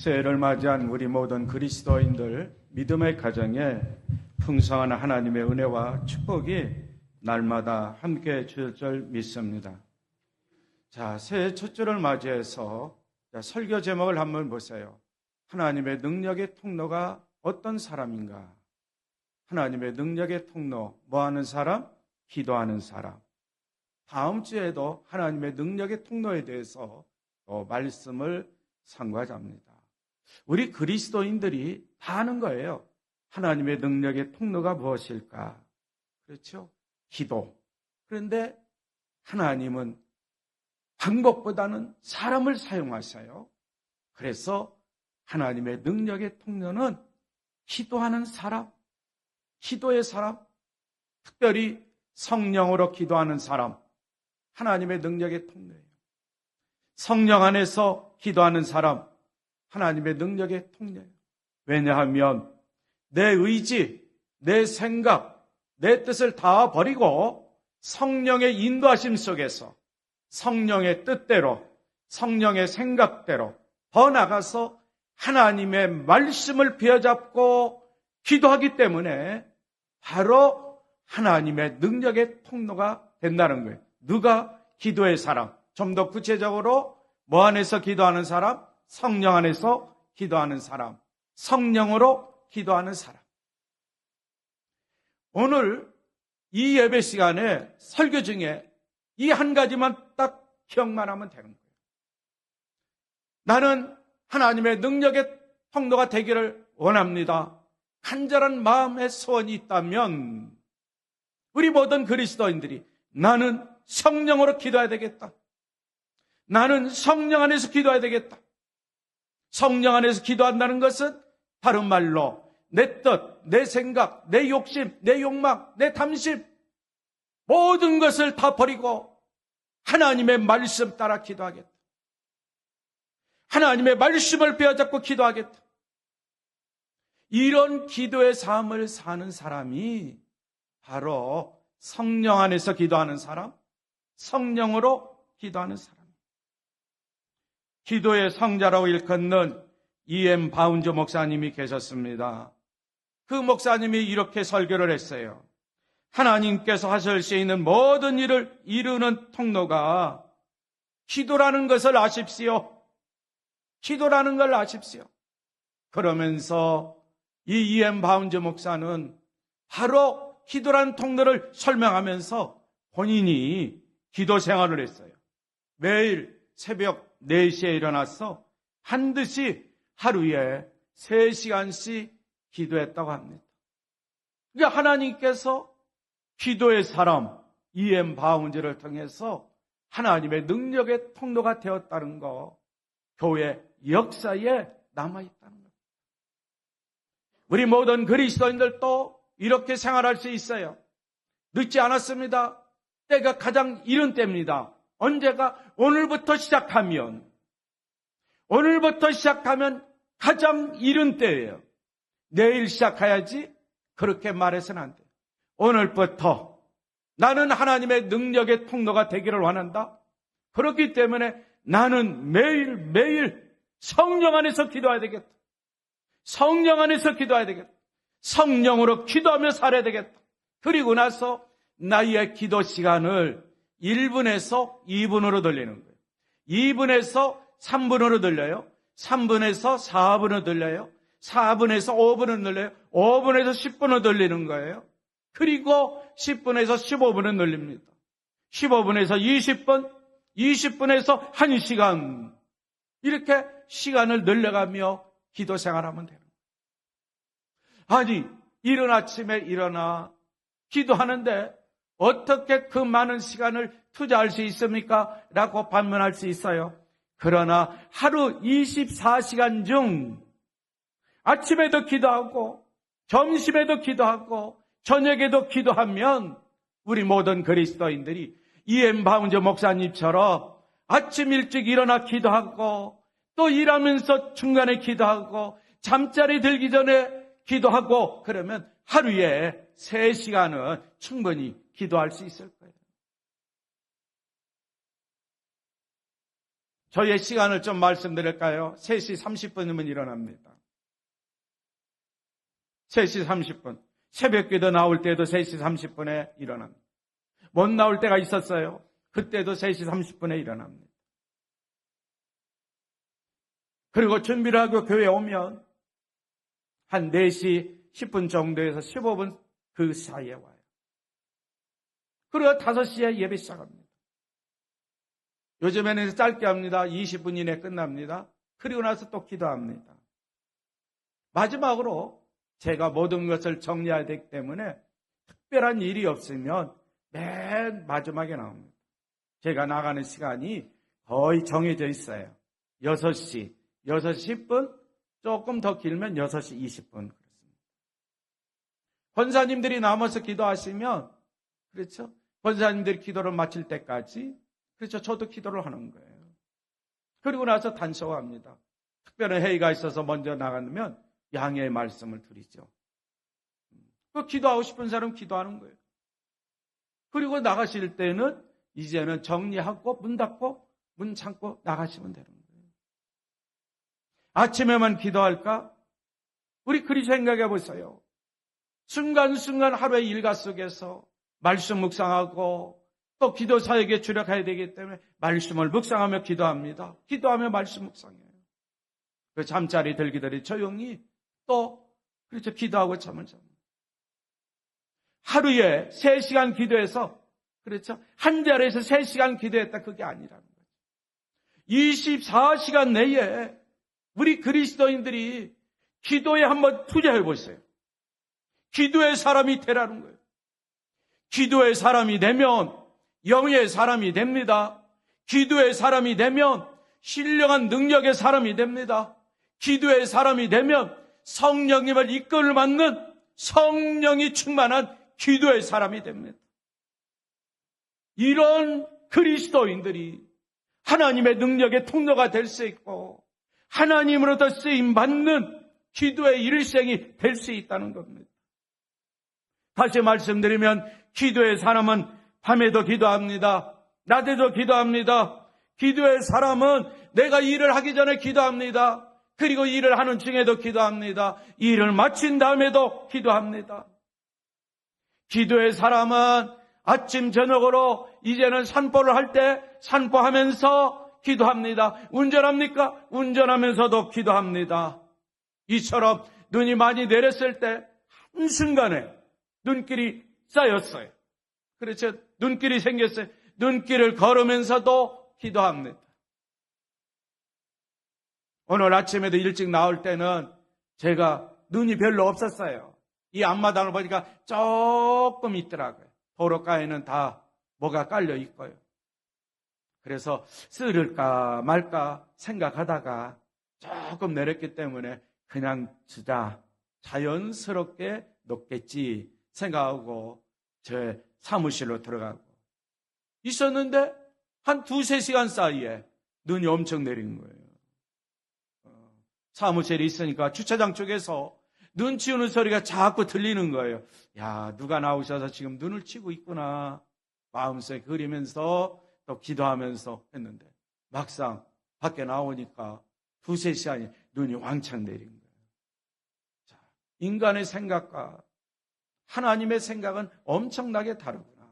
새해를 맞이한 우리 모든 그리스도인들 믿음의 가정에 풍성한 하나님의 은혜와 축복이 날마다 함께해 주실 줄 믿습니다. 자, 새해 첫 주를 맞이해서 설교 제목을 한번 보세요. 하나님의 능력의 통로가 어떤 사람인가? 하나님의 능력의 통로, 뭐 하는 사람? 기도하는 사람. 다음 주에도 하나님의 능력의 통로에 대해서 또 말씀을 상고하자 합니다. 우리 그리스도인들이 다 아는 거예요. 하나님의 능력의 통로가 무엇일까? 그렇죠? 기도. 그런데 하나님은 방법보다는 사람을 사용하셔요. 그래서 하나님의 능력의 통로는 기도하는 사람, 기도의 사람, 특별히 성령으로 기도하는 사람, 하나님의 능력의 통로예요. 성령 안에서 기도하는 사람, 하나님의 능력의 통로예요. 왜냐하면 내 의지, 내 생각, 내 뜻을 다 버리고 성령의 인도하심 속에서 성령의 뜻대로, 성령의 생각대로 더 나가서 하나님의 말씀을 비어잡고 기도하기 때문에 바로 하나님의 능력의 통로가 된다는 거예요. 누가? 기도의 사람. 좀 더 구체적으로 뭐 안에서 기도하는 사람? 성령 안에서 기도하는 사람. 성령으로 기도하는 사람. 오늘 이 예배 시간에 설교 중에 이 한 가지만 딱 기억만 하면 되는 거예요. 나는 하나님의 능력의 통로가 되기를 원합니다. 간절한 마음의 소원이 있다면 우리 모든 그리스도인들이 나는 성령으로 기도해야 되겠다. 나는 성령 안에서 기도해야 되겠다. 성령 안에서 기도한다는 것은 다른 말로 내 뜻, 내 생각, 내 욕심, 내 욕망, 내 탐심 모든 것을 다 버리고 하나님의 말씀 따라 기도하겠다. 하나님의 말씀을 빼앗고 기도하겠다. 이런 기도의 삶을 사는 사람이 바로 성령 안에서 기도하는 사람, 성령으로 기도하는 사람. 기도의 성자라고 일컫는 E.M. 바운즈 목사님이 계셨습니다. 그 목사님이 이렇게 설교를 했어요. 하나님께서 하실 수 있는 모든 일을 이루는 통로가 기도라는 것을 아십시오. 기도라는 걸 아십시오. 그러면서 이 E.M. 바운즈 목사는 바로 기도라는 통로를 설명하면서 본인이 기도 생활을 했어요. 매일 새벽 4시에 일어나서 반드시 하루에 3시간씩 기도했다고 합니다. 그러니까 하나님께서 기도의 사람 E.M. 바운즈를 통해서 하나님의 능력의 통로가 되었다는 거, 교회 역사에 남아있다는 것. 우리 모든 그리스도인들도 이렇게 생활할 수 있어요. 늦지 않았습니다. 때가 가장 이른 때입니다. 언제가? 오늘부터 시작하면 가장 이른 때예요. 내일 시작해야지 그렇게 말해서는 안 돼요. 오늘부터 나는 하나님의 능력의 통로가 되기를 원한다. 그렇기 때문에 나는 매일매일 성령 안에서 기도해야 되겠다. 성령 안에서 기도해야 되겠다. 성령으로 기도하며 살아야 되겠다. 그리고 나서 나의 기도 시간을 1분에서 2분으로 돌리는 거예요. 2분에서 3분으로 돌려요. 3분에서 4분으로 돌려요. 4분에서 5분으로 돌려요. 5분에서 10분으로 돌리는 거예요. 그리고 10분에서 15분을 늘립니다. 15분에서 20분, 20분에서 1시간. 이렇게 시간을 늘려가며 기도 생활하면 돼요. 아니, 이른 아침에 일어나 기도하는데 어떻게 그 많은 시간을 투자할 수 있습니까? 라고 반문할 수 있어요. 그러나 하루 24시간 중 아침에도 기도하고 점심에도 기도하고 저녁에도 기도하면 우리 모든 그리스도인들이 E.M. 바운즈 목사님처럼 아침 일찍 일어나 기도하고 또 일하면서 중간에 기도하고 잠자리 들기 전에 기도하고 그러면 하루에 3시간은 충분히 기도할 수 있을 거예요. 저의 시간을 좀 말씀드릴까요? 3시 30분이면 일어납니다. 3시 30분. 새벽기도 나올 때도 3시 30분에 일어납니다. 못 나올 때가 있었어요. 그때도 3시 30분에 일어납니다. 그리고 준비를 하고 교회에 오면 한 4시 10분 정도에서 15분 그 사이에 와요. 그리고 5시에 예배 시작합니다. 요즘에는 짧게 합니다. 20분 이내 끝납니다. 그리고 나서 또 기도합니다. 마지막으로 제가 모든 것을 정리해야 되기 때문에 특별한 일이 없으면 맨 마지막에 나옵니다. 제가 나가는 시간이 거의 정해져 있어요. 6시 10분, 조금 더 길면 6시 20분. 그렇습니다. 권사님들이 남아서 기도하시면, 그렇죠? 권사님들이 기도를 마칠 때까지, 그렇죠? 저도 기도를 하는 거예요. 그리고 나서 단속합니다. 특별한 회의가 있어서 먼저 나가면 양해의 말씀을 드리죠. 그 기도하고 싶은 사람 기도하는 거예요. 그리고 나가실 때는 이제는 정리하고 문 닫고 문 잠고 나가시면 되는 거예요. 아침에만 기도할까? 우리 그리 생각해 보세요. 순간순간 하루의 일과 속에서 말씀 묵상하고 또 기도 사역에 주력해야 되기 때문에 말씀을 묵상하며 기도합니다. 기도하며 말씀 묵상해요. 그 잠자리 들기들이 조용히 또 그렇죠. 기도하고 잠을 잡니다. 하루에 3시간 기도해서 그렇죠. 한 자리에서 3시간 기도했다. 그게 아니라는 거죠. 24시간 내에 우리 그리스도인들이 기도에 한번 투자해 보세요. 기도의 사람이 되라는 거예요. 기도의 사람이 되면 영의 사람이 됩니다. 기도의 사람이 되면 신령한 능력의 사람이 됩니다. 기도의 사람이 되면 성령님을 이끌을 받는 성령이 충만한 기도의 사람이 됩니다. 이런 그리스도인들이 하나님의 능력의 통로가 될 수 있고 하나님으로부터 쓰임받는 기도의 일생이 될 수 있다는 겁니다. 다시 말씀드리면 기도의 사람은 밤에도 기도합니다. 낮에도 기도합니다. 기도의 사람은 내가 일을 하기 전에 기도합니다. 그리고 일을 하는 중에도 기도합니다. 일을 마친 다음에도 기도합니다. 기도의 사람은 아침 저녁으로 이제는 산보를 할 때 산보하면서 기도합니다. 운전합니까? 운전하면서도 기도합니다. 이처럼 눈이 많이 내렸을 때 한순간에 눈길이 쌓였어요. 그렇죠? 눈길이 생겼어요. 눈길을 걸으면서도 기도합니다. 오늘 아침에도 일찍 나올 때는 제가 눈이 별로 없었어요. 이 앞마당을 보니까 조금 있더라고요. 도로가에는 다 뭐가 깔려 있고요. 그래서 쓸을까 말까 생각하다가 조금 내렸기 때문에 그냥 주자 자연스럽게 녹겠지 생각하고 제 사무실로 들어가고 있었는데 한 2-3시간 사이에 눈이 엄청 내린 거예요. 사무실에 있으니까 주차장 쪽에서 눈 치우는 소리가 자꾸 들리는 거예요. 야, 누가 나오셔서 지금 눈을 치고 있구나. 마음속에 그리면서 또 기도하면서 했는데 막상 밖에 나오니까 2-3시간이 눈이 왕창 내린 거예요. 자, 인간의 생각과 하나님의 생각은 엄청나게 다르구나.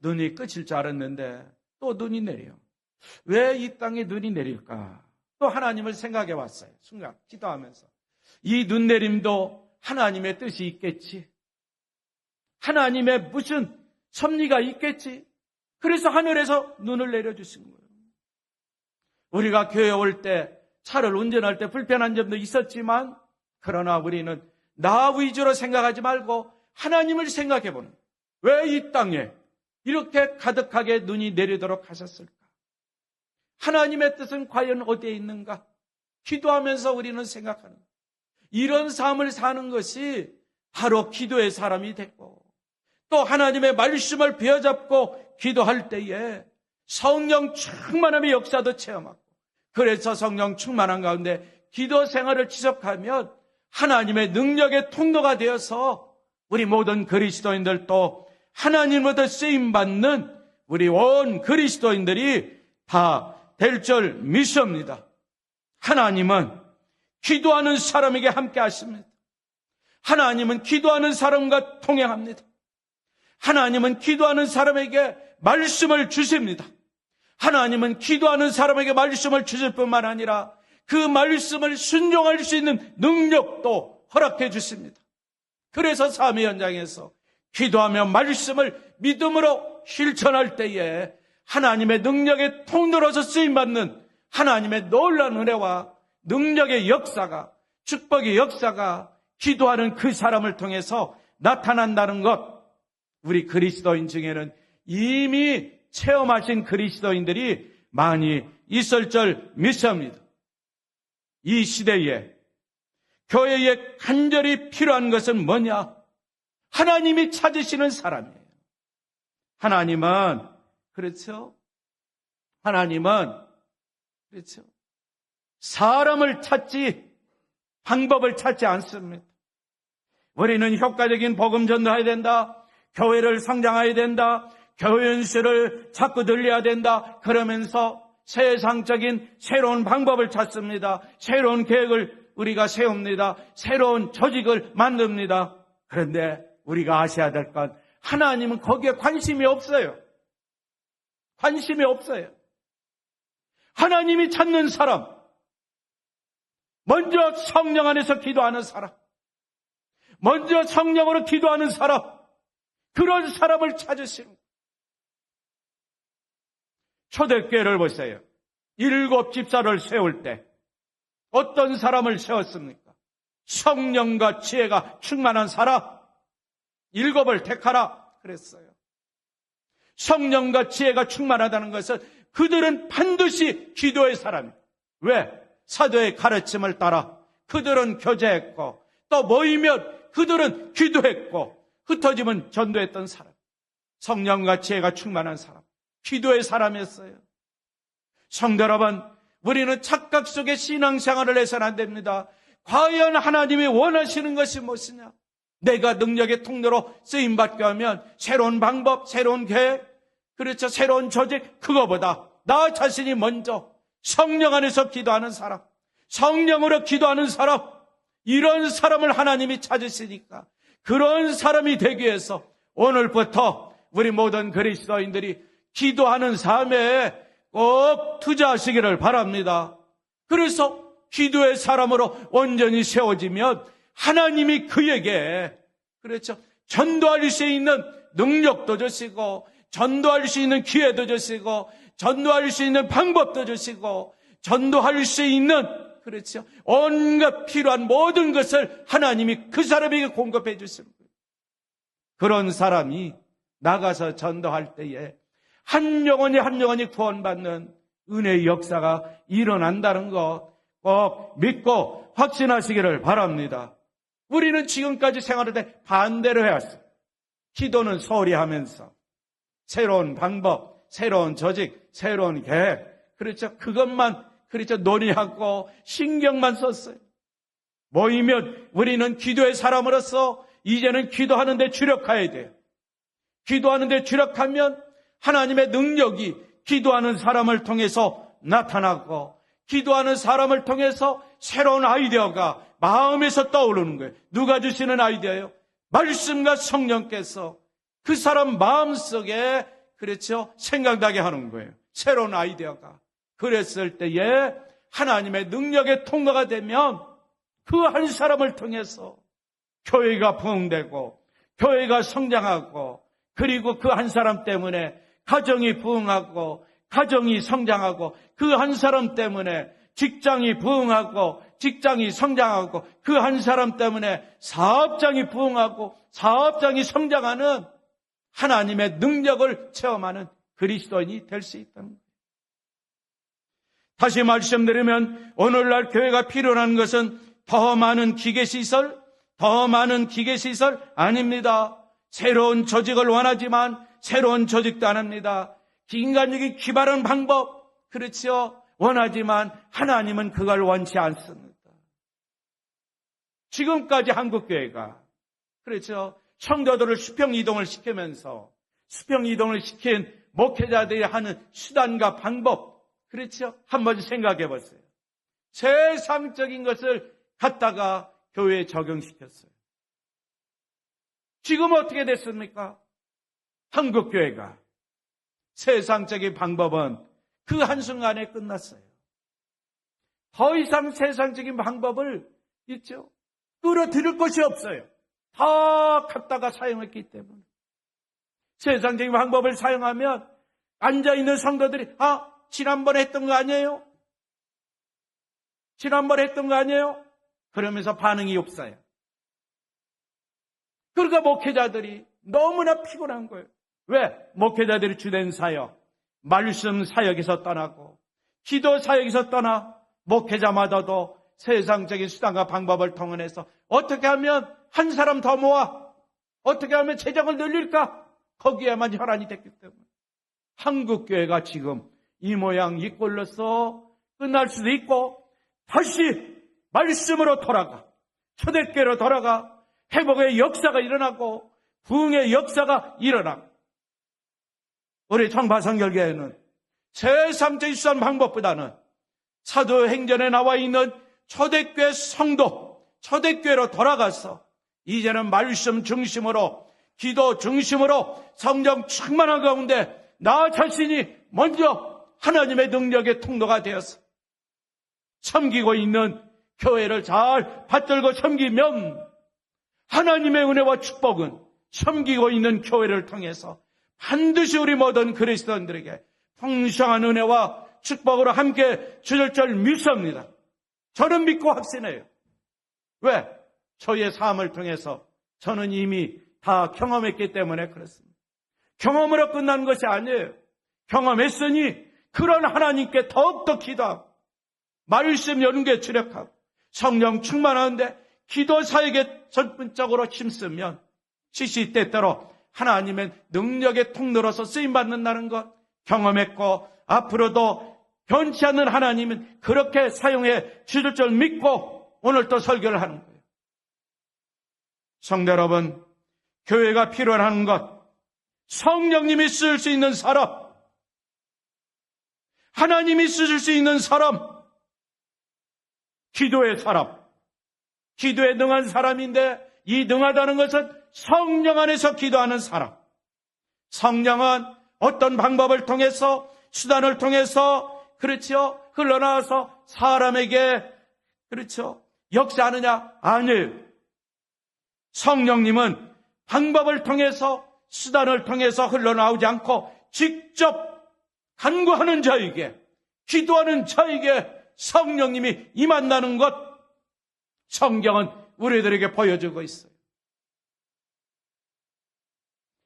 눈이 끝일 줄 알았는데 또 눈이 내려요. 왜 이 땅에 눈이 내릴까? 또 하나님을 생각해 왔어요. 순간 기도하면서 이 눈 내림도 하나님의 뜻이 있겠지. 하나님의 무슨 섭리가 있겠지. 그래서 하늘에서 눈을 내려주신 거예요. 우리가 교회에 올 때 차를 운전할 때 불편한 점도 있었지만 그러나 우리는 나 위주로 생각하지 말고 하나님을 생각해 보는 거예요. 왜 이 땅에 이렇게 가득하게 눈이 내리도록 하셨을까? 하나님의 뜻은 과연 어디에 있는가? 기도하면서 우리는 생각하는 거예요. 이런 삶을 사는 것이 바로 기도의 사람이 됐고 또 하나님의 말씀을 베어잡고 기도할 때에 성령 충만함의 역사도 체험하고 그래서 성령 충만한 가운데 기도 생활을 지속하면 하나님의 능력의 통로가 되어서 우리 모든 그리스도인들도 하나님으로부터 쓰임받는 우리 온 그리스도인들이 다 될 줄 믿습니다. 하나님은 기도하는 사람에게 함께 하십니다. 하나님은 기도하는 사람과 동행합니다. 하나님은 기도하는 사람에게 말씀을 주십니다. 하나님은 기도하는 사람에게 말씀을 주실 뿐만 아니라 그 말씀을 순종할 수 있는 능력도 허락해 주십니다. 그래서 삶의 현장에서 기도하며 말씀을 믿음으로 실천할 때에 하나님의 능력의 통로로서 쓰임받는 하나님의 놀라운 은혜와 능력의 역사가, 축복의 역사가 기도하는 그 사람을 통해서 나타난다는 것, 우리 그리스도인 중에는 이미 체험하신 그리스도인들이 많이 있을 줄 믿습니다. 이 시대에 교회에 간절히 필요한 것은 뭐냐? 하나님이 찾으시는 사람이에요. 하나님은 그렇죠? 사람을 찾지 방법을 찾지 않습니다. 우리는 효과적인 복음 전도해야 된다. 교회를 성장해야 된다. 교회 연수를 자꾸 늘려야 된다. 그러면서 세상적인 새로운 방법을 찾습니다. 새로운 계획을 우리가 세웁니다. 새로운 조직을 만듭니다. 그런데 우리가 아셔야 될 건 하나님은 거기에 관심이 없어요. 관심이 없어요. 하나님이 찾는 사람, 먼저 성령 안에서 기도하는 사람, 먼저 성령으로 기도하는 사람, 그런 사람을 찾으시는 거예요. 초대교회를 보세요. 7 집사를 세울 때 어떤 사람을 세웠습니까? 성령과 지혜가 충만한 사람, 7을 택하라 그랬어요. 성령과 지혜가 충만하다는 것은 그들은 반드시 기도의 사람이에요. 왜? 사도의 가르침을 따라 그들은 교제했고 또 모이면 그들은 기도했고 흩어지면 전도했던 사람, 성령과 지혜가 충만한 사람, 기도의 사람이었어요. 성도 여러분, 우리는 착각 속에 신앙생활을 해서는 안 됩니다. 과연 하나님이 원하시는 것이 무엇이냐? 내가 능력의 통로로 쓰임받게 하면 새로운 방법, 새로운 계획, 그렇죠, 새로운 조직, 그거보다 나 자신이 먼저 성령 안에서 기도하는 사람, 성령으로 기도하는 사람, 이런 사람을 하나님이 찾으시니까 그런 사람이 되기 위해서 오늘부터 우리 모든 그리스도인들이 기도하는 삶에 꼭 투자하시기를 바랍니다. 그래서 기도의 사람으로 온전히 세워지면 하나님이 그에게 그렇죠, 전도할 수 있는 능력도 주시고 전도할 수 있는 기회도 주시고 전도할 수 있는 방법도 주시고 전도할 수 있는 그렇죠, 온갖 필요한 모든 것을 하나님이 그 사람에게 공급해 주십니다. 그런 사람이 나가서 전도할 때에 한 영혼이 구원받는 은혜의 역사가 일어난다는 것 꼭 믿고 확신하시기를 바랍니다. 우리는 지금까지 생활할 때 반대로 해왔어요. 기도는 소홀히 하면서 새로운 방법, 새로운 조직, 새로운 계획, 그렇죠, 그것만 그렇죠 논의하고 신경만 썼어요. 모이면 우리는 기도의 사람으로서 이제는 기도하는 데 주력해야 돼요. 기도하는 데 주력하면 하나님의 능력이 기도하는 사람을 통해서 나타나고 기도하는 사람을 통해서 새로운 아이디어가 마음에서 떠오르는 거예요. 누가 주시는 아이디어예요? 말씀과 성령께서 그 사람 마음속에 그렇죠, 생각나게 하는 거예요. 새로운 아이디어가. 그랬을 때에 하나님의 능력의 통로가 되면 그 한 사람을 통해서 교회가 부흥되고 교회가 성장하고 그리고 그 한 사람 때문에 가정이 부흥하고 가정이 성장하고 그 한 사람 때문에 직장이 부흥하고 직장이 성장하고 그 한 사람 때문에 사업장이 부흥하고 사업장이 성장하는 하나님의 능력을 체험하는 그리스도인이 될 수 있다는 거예요. 다시 말씀드리면 오늘날 교회가 필요한 것은 더 많은 기계시설, 더 많은 기계시설 아닙니다. 새로운 조직을 원하지만 새로운 조직도 안 합니다. 인간적인 기발한 방법, 그렇죠, 원하지만 하나님은 그걸 원치 않습니다. 지금까지 한국교회가 그렇죠, 성도들을 수평 이동을 시키면서 수평 이동을 시킨 목회자들이 하는 수단과 방법, 그렇죠? 한번 생각해 보세요. 세상적인 것을 갖다가 교회에 적용시켰어요. 지금 어떻게 됐습니까? 한국교회가 세상적인 방법은 그 한순간에 끝났어요. 더 이상 세상적인 방법을 있죠. 끌어들일 것이 없어요. 다 갖다가 사용했기 때문에. 세상적인 방법을 사용하면 앉아있는 성도들이 지난번에 했던 거 아니에요? 지난번에 했던 거 아니에요? 그러면서 반응이 없어요. 그러니까 목회자들이 너무나 피곤한 거예요. 왜? 목회자들이 주된 사역, 말씀 사역에서 떠나고 기도 사역에서 떠나 목회자마다도 세상적인 수단과 방법을 통해서 어떻게 하면 한 사람 더 모아, 어떻게 하면 재정을 늘릴까? 거기에만 혈안이 됐기 때문에 한국교회가 지금 이 모양 이 꼴로서 끝날 수도 있고 다시 말씀으로 돌아가, 초대교회로 돌아가 회복의 역사가 일어나고 부흥의 역사가 일어나고, 우리 청파성결교회는 세상적인 수단 방법보다는 사도행전에 나와 있는 초대교회 성도, 초대교회로 돌아가서 이제는 말씀 중심으로, 기도 중심으로 성령 충만한 가운데 나 자신이 먼저 하나님의 능력의 통로가 되어서 섬기고 있는 교회를 잘 받들고 섬기면 하나님의 은혜와 축복은 섬기고 있는 교회를 통해서 반드시 우리 모든 그리스도인들에게 풍성한 은혜와 축복으로 함께 주실 줄 믿습니다. 저는 믿고 확신해요. 왜? 저의 삶을 통해서 저는 이미 다 경험했기 때문에 그렇습니다. 경험으로 끝난 것이 아니에요. 경험했으니 그런 하나님께 더욱더 기도하고 말씀 연구에 주력하고 성령 충만하는데 기도 사역에 전문적으로 힘쓰면 시시때때로 하나님의 능력의 통로로서 쓰임받는다는 것 경험했고, 앞으로도 변치 않는 하나님은 그렇게 사용해 주실 줄 믿고 오늘 또 설교를 하는 거예요. 성도 여러분, 교회가 필요한 것, 성령님이 쓸 수 있는 사람, 하나님이 쓰실 수 있는 사람, 기도의 사람, 기도에 능한 사람인데 이 능하다는 것은 성령 안에서 기도하는 사람. 성령은 어떤 방법을 통해서, 수단을 통해서, 그렇죠, 흘러나와서 사람에게, 그렇죠, 역사하느냐? 아니에요. 성령님은 방법을 통해서, 수단을 통해서 흘러나오지 않고 직접 간구하는 자에게, 기도하는 자에게 성령님이 임한다는 것, 성경은 우리들에게 보여주고 있어요.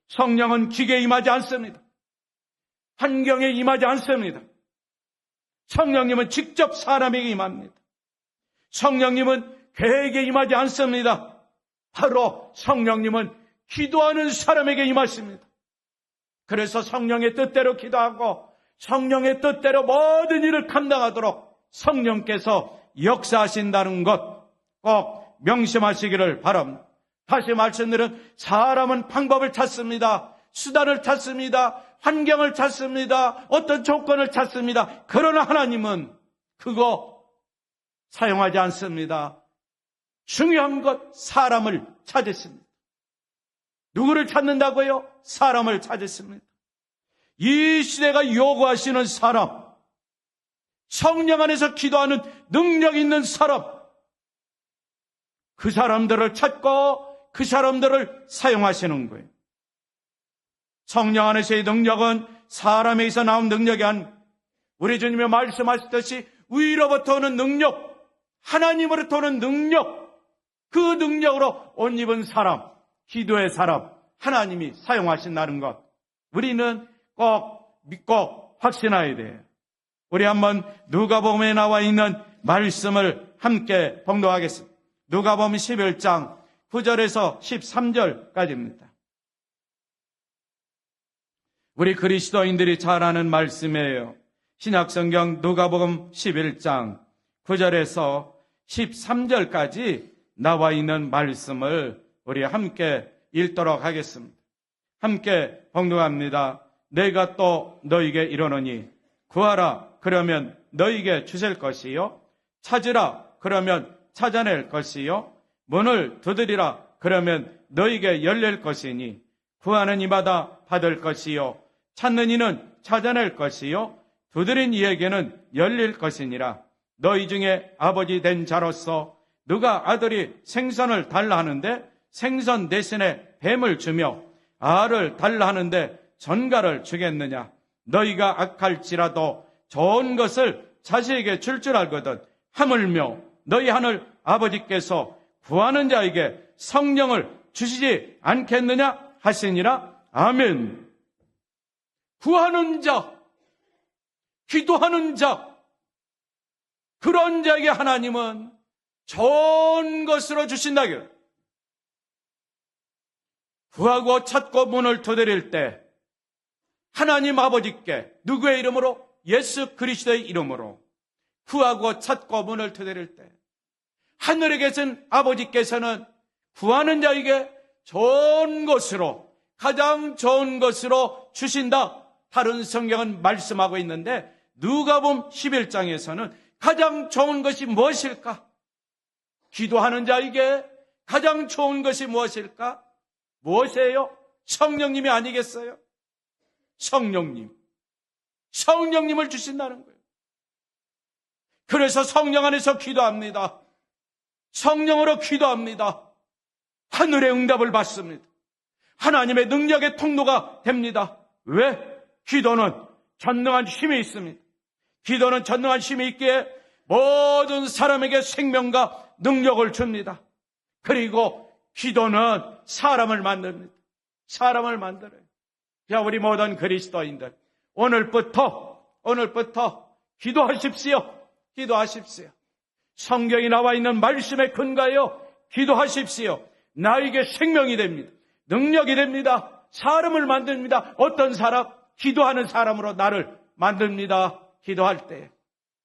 성령은 기계에 임하지 않습니다. 환경에 임하지 않습니다. 성령님은 직접 사람에게 임합니다. 성령님은 계획에 임하지 않습니다. 바로 성령님은 기도하는 사람에게 임하십니다. 그래서 성령의 뜻대로 기도하고 성령의 뜻대로 모든 일을 감당하도록 성령께서 역사하신다는 것 꼭 명심하시기를 바랍니다. 다시 말씀드린 사람은 방법을 찾습니다. 수단을 찾습니다. 환경을 찾습니다. 어떤 조건을 찾습니다. 그러나 하나님은 그거 사용하지 않습니다. 중요한 것, 사람을 찾으십니다. 누구를 찾는다고요? 사람을 찾으십니다. 이 시대가 요구하시는 사람, 성령 안에서 기도하는 능력 있는 사람, 그 사람들을 찾고 그 사람들을 사용하시는 거예요. 성령 안에서의 능력은 사람에게서 나온 능력이 아닌, 우리 주님이 말씀하셨듯이 위로부터 오는 능력, 하나님으로부터 오는 능력, 그 능력으로 옷 입은 사람, 기도의 사람, 하나님이 사용하신다는 것, 우리는 꼭 믿고 확신해야 돼요. 우리 한번 누가복음에 나와 있는 말씀을 함께 봉독하겠습니다. 누가복음 11장 9절에서 13절까지입니다. 우리 그리스도인들이 잘 아는 말씀이에요. 신약성경 누가복음 11장 9절에서 13절까지 나와 있는 말씀을 우리 함께 읽도록 하겠습니다. 함께 봉독합니다. 내가 또 너에게 이르노니 구하라 그러면 너희에게 주실 것이요. 찾으라 그러면 찾아낼 것이요. 문을 두드리라 그러면 너희에게 열릴 것이니 구하는 이마다 받을 것이요. 찾는 이는 찾아낼 것이요. 두드린 이에게는 열릴 것이니라. 너희 중에 아버지 된 자로서 누가 아들이 생선을 달라 하는데 생선 대신에 뱀을 주며 알을 달라 하는데 전갈을 주겠느냐. 너희가 악할지라도 좋은 것을 자식에게 줄 줄 알거든 하물며 너희 하늘 아버지께서 구하는 자에게 성령을 주시지 않겠느냐 하시니라. 아멘. 구하는 자, 기도하는 자, 그런 자에게 하나님은 좋은 것으로 주신다. 구하고 찾고 문을 두드릴 때 하나님 아버지께 누구의 이름으로? 예수 그리스도의 이름으로 구하고 찾고 문을 두드릴 때 하늘에 계신 아버지께서는 구하는 자에게 좋은 것으로, 가장 좋은 것으로 주신다. 다른 성경은 말씀하고 있는데 누가복음 11장에서는 가장 좋은 것이 무엇일까? 기도하는 자에게 가장 좋은 것이 무엇일까? 무엇이에요? 성령님이 아니겠어요? 성령님을 주신다는 거예요. 그래서 성령 안에서 기도합니다. 성령으로 기도합니다. 하늘의 응답을 받습니다. 하나님의 능력의 통로가 됩니다. 왜? 기도는 전능한 힘이 있습니다. 기도는 전능한 힘이 있기에 모든 사람에게 생명과 능력을 줍니다. 그리고 기도는 사람을 만듭니다. 사람을 만들어요. 자, 우리 모든 그리스도인들 오늘부터 기도하십시오. 기도하십시오. 성경이 나와 있는 말씀에 근거하여 기도하십시오. 나에게 생명이 됩니다. 능력이 됩니다. 사람을 만듭니다. 어떤 사람? 기도하는 사람으로 나를 만듭니다. 기도할 때.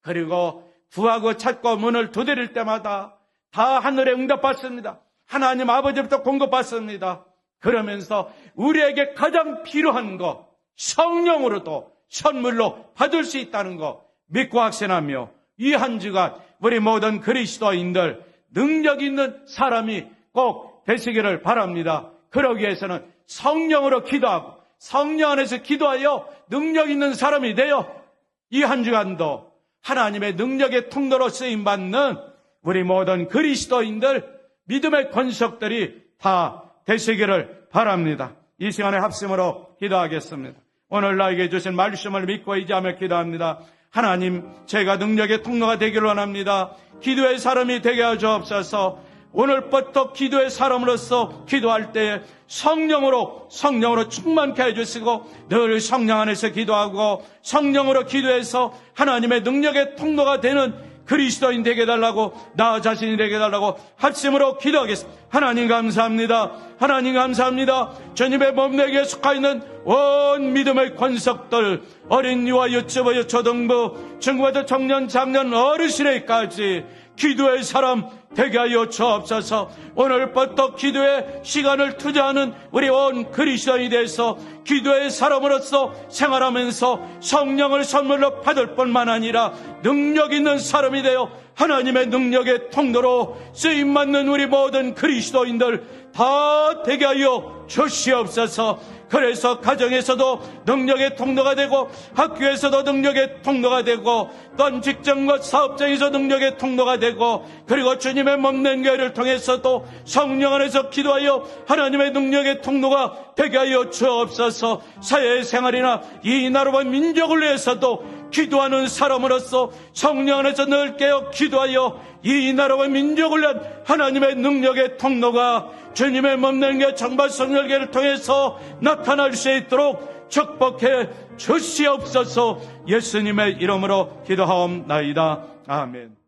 그리고 구하고 찾고 문을 두드릴 때마다 다 하늘에 응답받습니다. 하나님 아버지부터 공급받습니다. 그러면서 우리에게 가장 필요한 것, 성령으로도 선물로 받을 수 있다는 것 믿고 확신하며 이 한 주간 우리 모든 그리스도인들 능력 있는 사람이 꼭 되시기를 바랍니다. 그러기 위해서는 성령으로 기도하고 성령 안에서 기도하여 능력 있는 사람이 되어 이 한 주간도 하나님의 능력의 통로로 쓰임받는 우리 모든 그리스도인들 믿음의 권속들이 다 되시기를 바랍니다. 이 시간에 합심으로 기도하겠습니다. 오늘 나에게 주신 말씀을 믿고 의지하며 기도합니다. 하나님, 제가 능력의 통로가 되기를 원합니다. 기도의 사람이 되게 하여 주옵소서. 오늘부터 기도의 사람으로서 기도할 때에 성령으로 충만케 해주시고 늘 성령 안에서 기도하고 성령으로 기도해서 하나님의 능력의 통로가 되는 그리스도인 되게 해달라고 나 자신이 되게 해달라고 합심으로 기도하겠습니다. 하나님 감사합니다. 하나님 감사합니다. 주님의 몸내에 속하 있는 온 믿음의 권속들 어린이와 유치부, 초등부, 중고등, 청년, 장년, 어르신에까지 기도의 사람 되게 하여 주옵소서. 오늘부터 기도에 시간을 투자하는 우리 온 그리스도인이 돼서 기도의 사람으로서 생활하면서 성령을 선물로 받을 뿐만 아니라 능력 있는 사람이 되어 하나님의 능력의 통로로 쓰임받는 우리 모든 그리스도인들 다 되게 하여 주시옵소서. 그래서 가정에서도 능력의 통로가 되고 학교에서도 능력의 통로가 되고 또한 직장과 사업장에서 능력의 통로가 되고 그리고 주님의 몸된 교회를 통해서도 성령 안에서 기도하여 하나님의 능력의 통로가 되게 하여 주옵소서. 사회생활이나 이 나라와 민족을 위해서도 기도하는 사람으로서 성령 안에서 늘 깨어 기도하여 이 나라와 민족을 위한 하나님의 능력의 통로가 주님의 몸된 교회 정발성열계를 통해서 나타날 수 있도록 축복해 주시옵소서. 예수님의 이름으로 기도하옵나이다. 아멘.